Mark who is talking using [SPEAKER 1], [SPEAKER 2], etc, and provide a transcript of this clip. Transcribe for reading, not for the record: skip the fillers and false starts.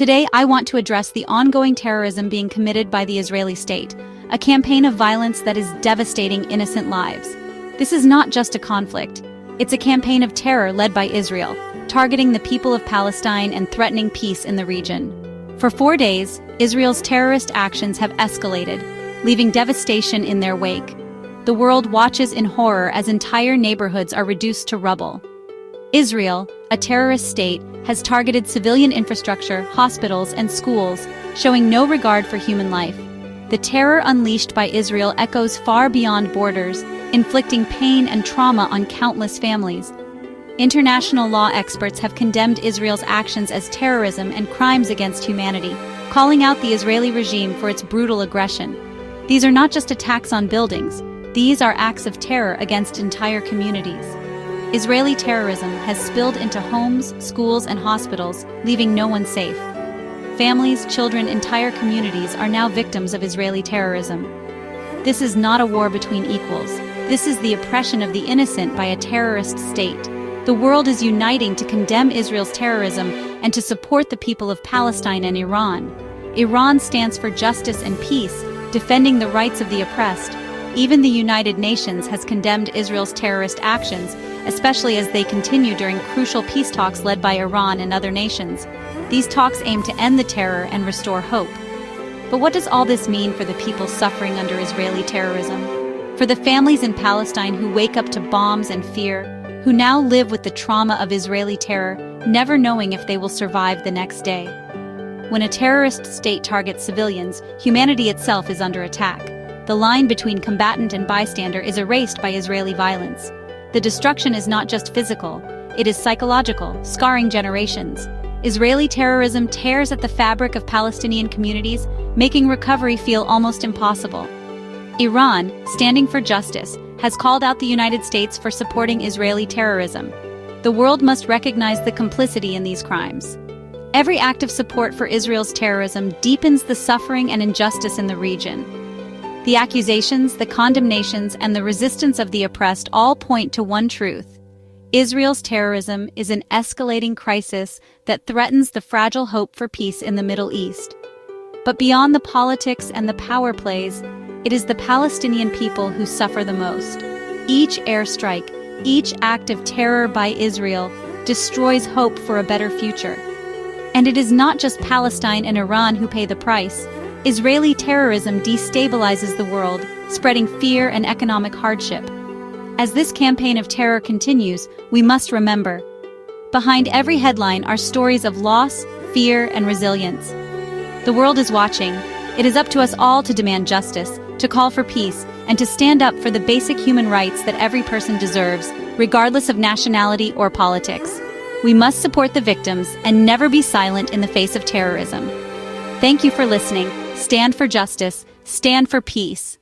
[SPEAKER 1] Today, I want to address the ongoing terrorism being committed by the Israeli state, a campaign of violence that is devastating innocent lives. This is not just a conflict. It's a campaign of terror led by Israel, targeting the people of Palestine and threatening peace in the region. For 4 days, Israel's terrorist actions have escalated, leaving devastation in their wake. The world watches in horror as entire neighborhoods are reduced to rubble. Israel, a terrorist state, has targeted civilian infrastructure, hospitals, and schools, showing no regard for human life. The terror unleashed by Israel echoes far beyond borders, inflicting pain and trauma on countless families. International law experts have condemned Israel's actions as terrorism and crimes against humanity, calling out the Israeli regime for its brutal aggression. These are not just attacks on buildings, these are acts of terror against entire communities. Israeli terrorism has spilled into homes, schools, and hospitals, leaving no one safe. Families, children, entire communities are now victims of Israeli terrorism. This is not a war between equals. This is the oppression of the innocent by a terrorist state. The world is uniting to condemn Israel's terrorism and to support the people of Palestine and Iran. Iran stands for justice and peace, defending the rights of the oppressed. Even the United Nations has condemned Israel's terrorist actions, especially as they continue during crucial peace talks led by Iran and other nations. These talks aim to end the terror and restore hope. But what does all this mean for the people suffering under Israeli terrorism? For the families in Palestine who wake up to bombs and fear, who now live with the trauma of Israeli terror, never knowing if they will survive the next day. When a terrorist state targets civilians, humanity itself is under attack. The line between combatant and bystander is erased by Israeli violence. The destruction is not just physical, it is psychological, scarring generations. Israeli terrorism tears at the fabric of Palestinian communities, making recovery feel almost impossible. Iran, standing for justice, has called out the United States for supporting Israeli terrorism. The world must recognize the complicity in these crimes. Every act of support for Israel's terrorism deepens the suffering and injustice in the region. The accusations, the condemnations, and the resistance of the oppressed all point to one truth. Israel's terrorism is an escalating crisis that threatens the fragile hope for peace in the Middle East. But beyond the politics and the power plays, it is the Palestinian people who suffer the most. Each airstrike, each act of terror by Israel, destroys hope for a better future. And it is not just Palestine and Iran who pay the price. Israeli terrorism destabilizes the world, spreading fear and economic hardship. As this campaign of terror continues, we must remember, behind every headline are stories of loss, fear, and resilience. The world is watching. It is up to us all to demand justice, to call for peace, and to stand up for the basic human rights that every person deserves, regardless of nationality or politics. We must support the victims and never be silent in the face of terrorism. Thank you for listening. Stand for justice. Stand for peace.